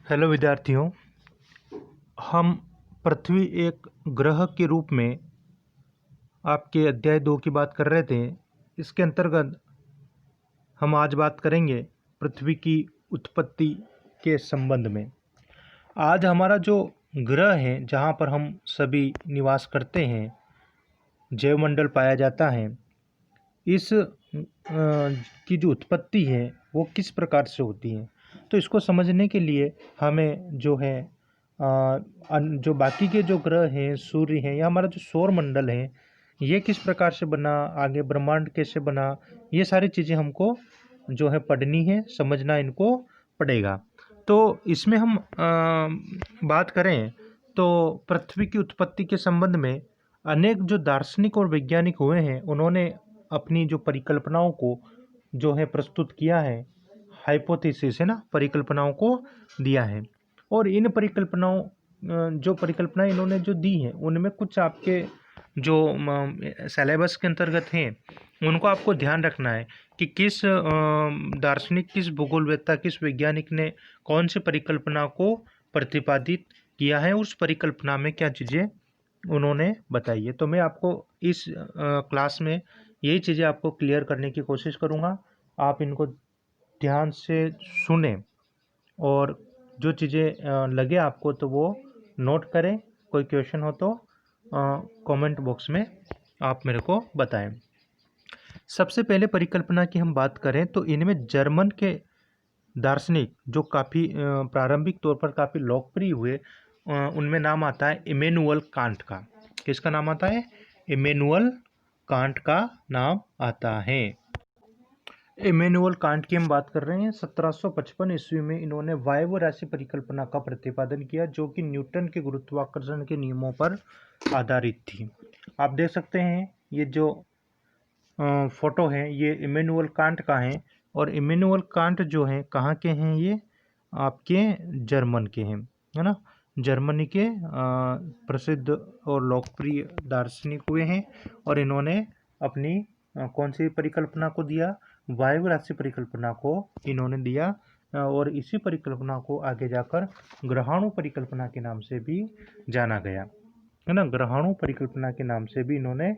Hello विद्यार्थियों, हम पृथ्वी एक ग्रह के रूप में आपके अध्याय 2 की बात कर रहे थे। इसके अंतर्गत हम आज बात करेंगे पृथ्वी की उत्पत्ति के संबंध में। आज हमारा जो ग्रह है, जहाँ पर हम सभी निवास करते हैं, जैवमंडल पाया जाता है, इस की जो उत्पत्ति है वो किस प्रकार से होती है। तो इसको समझने के लिए हमें जो है जो बाकी के जो ग्रह हैं, सूर्य हैं, या हमारा जो सौर मंडल है, ये किस प्रकार से बना, आगे ब्रह्मांड कैसे बना, ये सारी चीज़ें हमको जो है पढ़नी है, समझना इनको पड़ेगा। तो इसमें हम बात करें तो पृथ्वी की उत्पत्ति के संबंध में अनेक जो दार्शनिक और वैज्ञानिक हुए हैं, उन्होंने अपनी जो परिकल्पनाओं को जो है प्रस्तुत किया है। हाइपोथेसिस है ना, परिकल्पनाओं को दिया है। और इन परिकल्पनाओं जो परिकल्पनाएं इन्होंने जो दी हैं, उनमें कुछ आपके जो सिलेबस के अंतर्गत हैं, उनको आपको ध्यान रखना है कि किस दार्शनिक, किस भूगोलवेत्ता, किस वैज्ञानिक ने कौन सी परिकल्पना को प्रतिपादित किया है, उस परिकल्पना में क्या चीज़ें उन्होंने बताई है। तो मैं आपको इस क्लास में यही चीज़ें आपको क्लियर करने की कोशिश करूँगा। आप इनको ध्यान से सुने और जो चीज़ें लगे आपको तो वो नोट करें। कोई क्वेश्चन हो तो कमेंट बॉक्स में आप मेरे को बताएं। सबसे पहले परिकल्पना की हम बात करें तो इनमें जर्मन के दार्शनिक जो काफ़ी प्रारंभिक तौर पर काफ़ी लोकप्रिय हुए, उनमें नाम आता है इमैनुअल कांट का। किसका नाम आता है? इमैनुअल कांट का नाम आता है। इमैनुअल कांट की हम बात कर रहे हैं। 1755 ईस्वी में इन्होंने वायव्य राशि परिकल्पना का प्रतिपादन किया, जो कि न्यूटन के गुरुत्वाकर्षण के नियमों पर आधारित थी। आप देख सकते हैं ये जो फोटो है, ये इमैनुअल कांट का है। और इमैनुअल कांट जो है कहाँ के हैं? ये आपके जर्मन के हैं, है ना। जर्मनी के प्रसिद्ध और लोकप्रिय दार्शनिक हुए हैं। और इन्होंने अपनी कौन सी परिकल्पना को दिया? वायव्य राशि परिकल्पना को इन्होंने दिया। और इसी परिकल्पना को आगे जाकर ग्रहाणु परिकल्पना के नाम से भी जाना गया, है ना। ग्रहाणु परिकल्पना के नाम से भी इन्होंने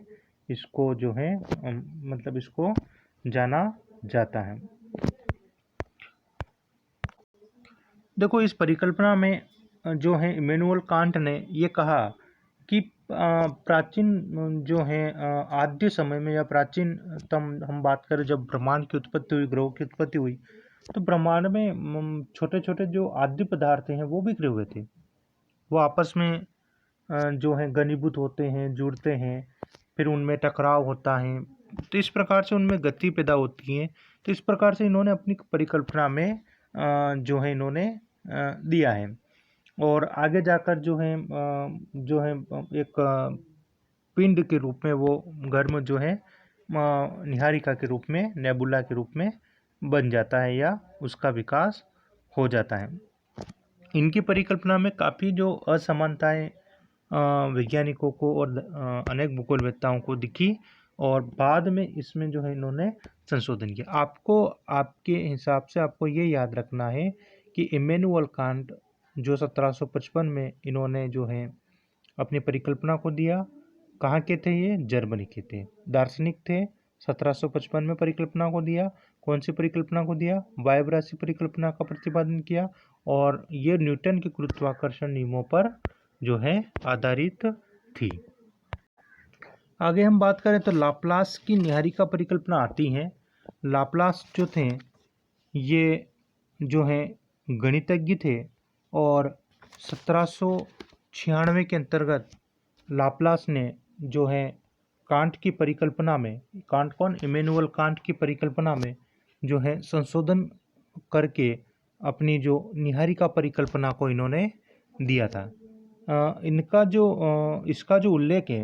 इसको जो है मतलब इसको जाना जाता है। देखो, इस परिकल्पना में जो है इमैनुअल कांट ने ये कहा कि प्राचीन जो है आद्य समय में या प्राचीनतम हम बात करें, जब ब्रह्मांड की उत्पत्ति हुई, ग्रहों की उत्पत्ति हुई, तो ब्रह्मांड में छोटे छोटे जो आद्य पदार्थ हैं वो बिखरे हुए थे। वो आपस में जो है घनीभूत होते हैं, जुड़ते हैं, फिर उनमें टकराव होता है, तो इस प्रकार से उनमें गति पैदा होती है। तो इस प्रकार से इन्होंने अपनी परिकल्पना में जो है इन्होंने दिया है। और आगे जाकर जो है एक पिंड के रूप में वो गर्म जो है निहारिका के रूप में, नेबुला के रूप में बन जाता है, या उसका विकास हो जाता है। इनकी परिकल्पना में काफ़ी जो असमानताएं वैज्ञानिकों को और अनेक भूगोलवेत्ताओं को दिखी, और बाद में इसमें जो है इन्होंने संशोधन किया। आपको आपके हिसाब से आपको ये याद रखना है कि इमैनुअल कांट जो 1755 में इन्होंने जो है अपनी परिकल्पना को दिया, कहाँ के थे? ये जर्मनी के थे, दार्शनिक थे। 1755 में परिकल्पना को दिया। कौन सी परिकल्पना को दिया? वायव्य राशि परिकल्पना का प्रतिपादन किया। और ये न्यूटन के गुरुत्वाकर्षण नियमों पर जो है आधारित थी। आगे हम बात करें तो लाप्लास की निहारिका परिकल्पना आती है। लाप्लास जो थे ये जो है गणितज्ञ थे, और 1796 के अंतर्गत लाप्लास ने जो है कांट की परिकल्पना में, कांट कौन? इमैनुअल कांट की परिकल्पना में जो है संशोधन करके अपनी जो निहारिका परिकल्पना को इन्होंने दिया था। इनका जो इसका जो उल्लेख है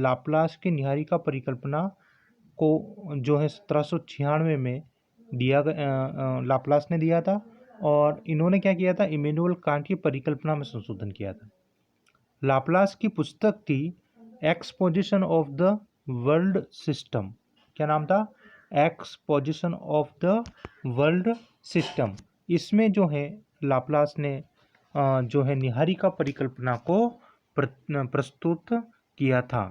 लाप्लास की निहारिका परिकल्पना को जो है 1796 में दिया लाप्लास ने दिया था। और इन्होंने क्या किया था? इमैनुअल कांट की परिकल्पना में संशोधन किया था। लाप्लास की पुस्तक थी exposition of the world system. क्या नाम था? Exposition of the world system. इसमें जो है लाप्लास ने जो है निहारिका परिकल्पना को प्रस्तुत किया था।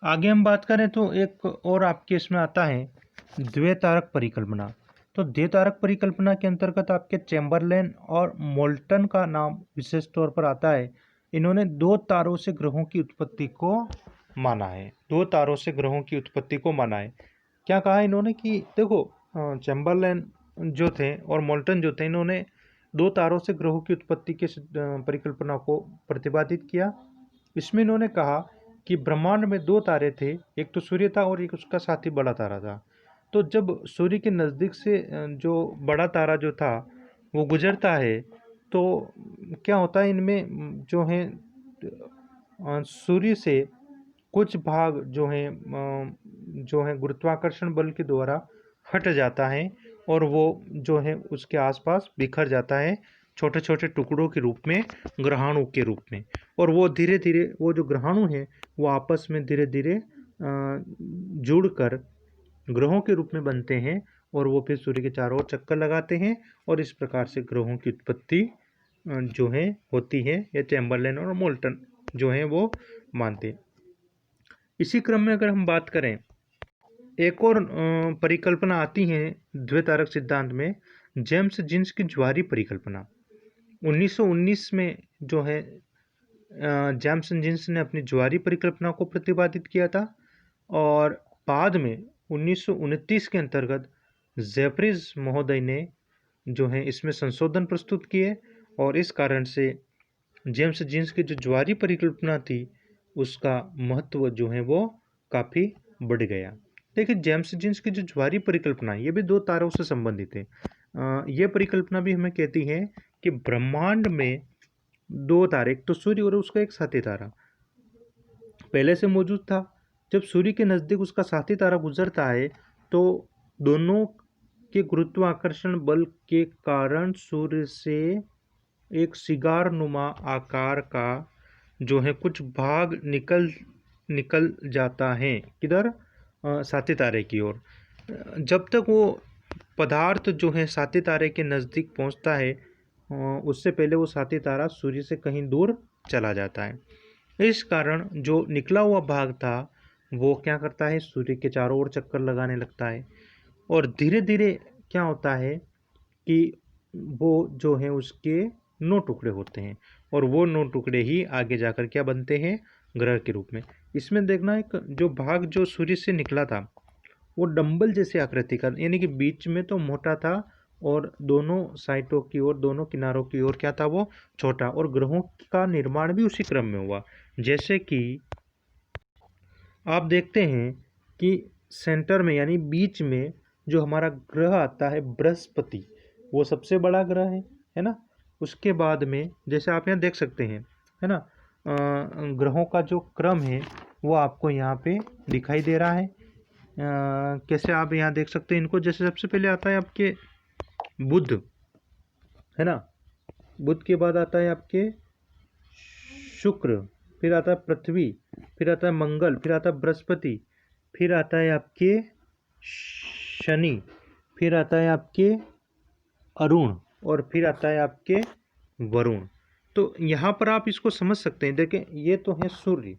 आगे हम बात करें तो एक और आपके इसमें आता है द्वितारक परिकल्पना। तो द्वितारक परिकल्पना के अंतर्गत आपके चैम्बरलेन और मोल्टन का नाम विशेष तौर पर आता है। इन्होंने दो तारों से ग्रहों की उत्पत्ति को माना है। दो तारों से ग्रहों की उत्पत्ति को माना है। क्या कहा इन्होंने कि देखो, चैम्बरलेन जो थे और मोल्टन जो थे, इन्होंने दो तारों से ग्रहों की उत्पत्ति के परिकल्पना को प्रतिपादित किया। इसमें इन्होंने कहा कि ब्रह्मांड में दो तारे थे, एक तो सूर्य था और एक उसका साथी बड़ा तारा था। तो जब सूर्य के नज़दीक से जो बड़ा तारा जो था वो गुजरता है तो क्या होता है, इनमें जो है सूर्य से कुछ भाग जो है गुरुत्वाकर्षण बल के द्वारा हट जाता है और वो जो है उसके आसपास बिखर जाता है छोटे छोटे टुकड़ों के रूप में, ग्रहाणु के रूप में। और वो धीरे धीरे वो जो ग्रहाणु हैं वो आपस में धीरे धीरे जुड़कर ग्रहों के रूप में बनते हैं और वो फिर सूर्य के चारों ओर चक्कर लगाते हैं और इस प्रकार से ग्रहों की उत्पत्ति जो है होती है। या चैम्बरलेन और मोल्टन जो है वो मानते हैं। इसी क्रम में अगर हम बात करें, एक और परिकल्पना आती है द्वितारक सिद्धांत में, जेम्स जीन्स की ज्वारीय परिकल्पना। 1919 में जो है जेम्स जीन्स ने अपनी ज्वारीय परिकल्पना को प्रतिपादित किया था और बाद में 1929 के अंतर्गत जेफ्रीज महोदय ने जो है इसमें संशोधन प्रस्तुत किए और इस कारण से जेम्स जीन्स की जो ज्वारीय परिकल्पना थी उसका महत्व जो है वो काफ़ी बढ़ गया। देखिए, जेम्स जीन्स की जो ज्वारीय परिकल्पना ये भी दो तारों से संबंधित है। ये परिकल्पना भी हमें कहती है कि ब्रह्मांड में दो तारे, एक तो सूर्य और उसका एक साथी तारा पहले से मौजूद था। जब सूर्य के नज़दीक उसका साथी तारा गुजरता है तो दोनों के गुरुत्वाकर्षण बल के कारण सूर्य से एक सिगार नुमा आकार का जो है कुछ भाग निकल जाता है। किधर? साथी तारे की ओर। जब तक वो पदार्थ जो है साथी तारे के नज़दीक पहुंचता है उससे पहले वो साथी तारा सूर्य से कहीं दूर चला जाता है। इस कारण जो निकला हुआ भाग था वो क्या करता है, सूर्य के चारों ओर चक्कर लगाने लगता है और धीरे धीरे क्या होता है कि वो जो है उसके 9 टुकड़े होते हैं और वो 9 टुकड़े ही आगे जाकर क्या बनते हैं, ग्रह के रूप में। इसमें देखना, एक जो भाग जो सूर्य से निकला था वो डंबल जैसी आकृति का, यानी कि बीच में तो मोटा था और दोनों साइडों की ओर, दोनों किनारों की ओर क्या था, वो छोटा। और ग्रहों का निर्माण भी उसी क्रम में हुआ। जैसे कि आप देखते हैं कि सेंटर में यानी बीच में जो हमारा ग्रह आता है बृहस्पति, वो सबसे बड़ा ग्रह है ना। उसके बाद में जैसे आप यहाँ देख सकते हैं, है ना, ग्रहों का जो क्रम है वो आपको यहाँ पे दिखाई दे रहा है। कैसे आप यहाँ देख सकते हैं इनको, जैसे सबसे पहले आता है आपके बुध, है ना, बुध के बाद आता है आपके शुक्र, फिर आता है पृथ्वी, फिर आता है मंगल, फिर आता है बृहस्पति, फिर आता है आपके शनि, फिर आता है आपके अरुण और फिर आता है आपके वरुण। तो यहाँ पर आप इसको समझ सकते हैं। देखें, ये तो है सूर्य,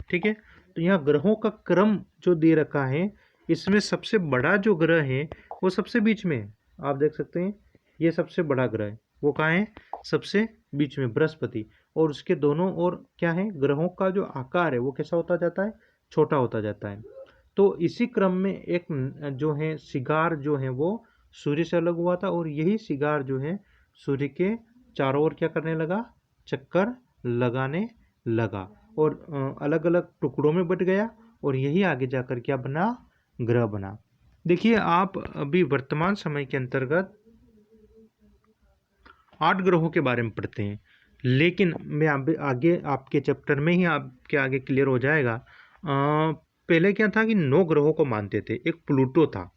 ठीक है। तो यहाँ ग्रहों का क्रम जो दे रखा है, इसमें सबसे बड़ा जो ग्रह है वो सबसे बीच में है। आप देख सकते हैं ये सबसे बड़ा ग्रह है, वो कहाँ है, सबसे बीच में, बृहस्पति। और उसके दोनों ओर क्या है, ग्रहों का जो आकार है वो कैसा होता जाता है, छोटा होता जाता है। तो इसी क्रम में एक जो है सिगार जो है वो सूर्य से अलग हुआ था और यही सिगार जो है सूर्य के चारों ओर क्या करने लगा, चक्कर लगाने लगा और अलग अलग टुकड़ों में बट गया और यही आगे जाकर क्या बना, ग्रह बना। देखिए, आप अभी वर्तमान समय के अंतर्गत 8 ग्रहों के बारे में पढ़ते हैं, लेकिन मैं आगे आपके चैप्टर में ही आपके आगे क्लियर हो जाएगा। पहले क्या था कि 9 ग्रहों को मानते थे। एक प्लूटो था,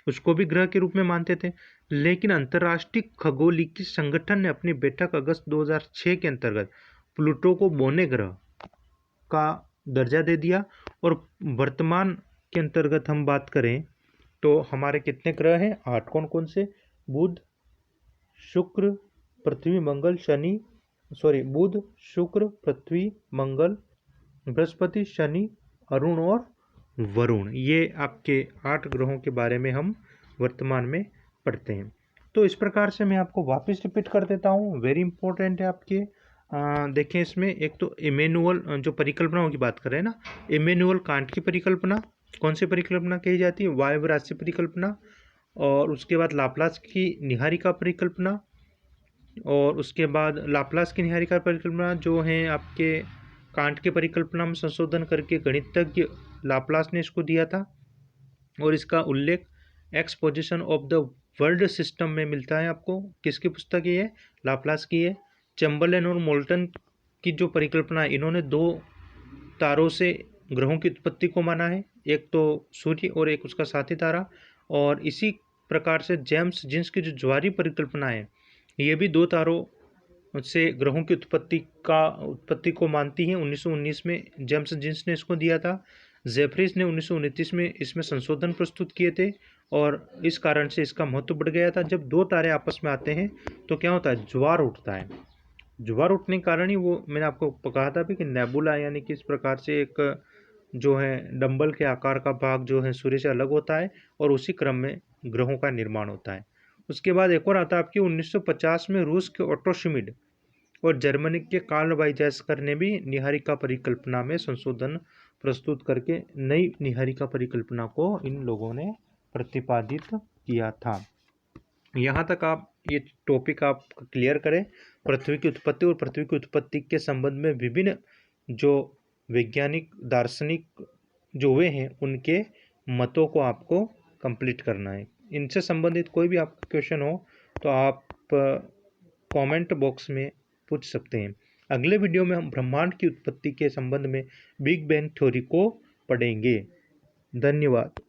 उसको भी ग्रह के रूप में मानते थे, लेकिन अंतर्राष्ट्रीय खगोलीय संगठन ने अपनी बैठक अगस्त 2006 के अंतर्गत प्लूटो को बौने ग्रह का दर्जा दे दिया। और वर्तमान के अंतर्गत हम बात करें तो हमारे कितने ग्रह हैं, 8। कौन कौन से? बुध, शुक्र पृथ्वी मंगल शनि बुध शुक्र पृथ्वी मंगल बृहस्पति शनि अरुण और वरुण, ये आपके 8 ग्रहों के बारे में हम वर्तमान में पढ़ते हैं। तो इस प्रकार से मैं आपको वापस रिपीट कर देता हूँ, वेरी इंपॉर्टेंट है आपके। देखें इसमें एक तो इमैनुअल जो परिकल्पनाओं की बात कर रहे हैं ना, इमैनुअल कांट की परिकल्पना, कौन सी परिकल्पना कही जाती है, वायव्य राशि परिकल्पना, और उसके बाद लाप्लास की निहारिका परिकल्पना, और उसके बाद लाप्लास की निहारिका परिकल्पना जो है आपके कांट के परिकल्पना में संशोधन करके गणितज्ञ लाप्लास ने इसको दिया था, और इसका उल्लेख exposition of the world system में मिलता है आपको। किसकी पुस्तक ये है, लाप्लास की है। चैम्बरलेन और मोल्टन की जो परिकल्पना है, इन्होंने 2 तारों से ग्रहों की उत्पत्ति को माना है, एक तो सूर्य और एक उसका साथी तारा। और इसी प्रकार से जेम्स जिन्स की जो ज्वारीय परिकल्पना है, ये भी 2 तारों से ग्रहों की उत्पत्ति को मानती है। 1919 में जेम्स जिन्स ने इसको दिया था। जेफरीज ने 1929 में इसमें संशोधन प्रस्तुत किए थे, और इस कारण से इसका महत्व बढ़ गया था। जब 2 तारे आपस में आते हैं तो क्या होता है, ज्वार उठता है। ज्वार उठने के कारण ही वो मैंने आपको कहा था भी कि नेबुला, यानी कि इस प्रकार से एक जो है डंबल के आकार का भाग जो है सूर्य से अलग होता है, और उसी क्रम में ग्रहों का निर्माण होता है। उसके बाद एक और आता है आपकी 1950 में रूस के ओटो शिमिड और जर्मनी के कार्ल वाइजेस्कर ने भी निहारिका परिकल्पना में संशोधन प्रस्तुत करके नई निहारिका परिकल्पना को इन लोगों ने प्रतिपादित किया था। यहाँ तक आप ये टॉपिक आप क्लियर करें। पृथ्वी की उत्पत्ति और पृथ्वी की उत्पत्ति के संबंध में विभिन्न जो वैज्ञानिक दार्शनिक जो हुए हैं, उनके मतों को आपको कंप्लीट करना है। इनसे संबंधित कोई भी आपका क्वेश्चन हो तो आप कमेंट बॉक्स में पूछ सकते हैं। अगले वीडियो में हम ब्रह्मांड की उत्पत्ति के संबंध में बिग बैंग थ्योरी को पढ़ेंगे। धन्यवाद।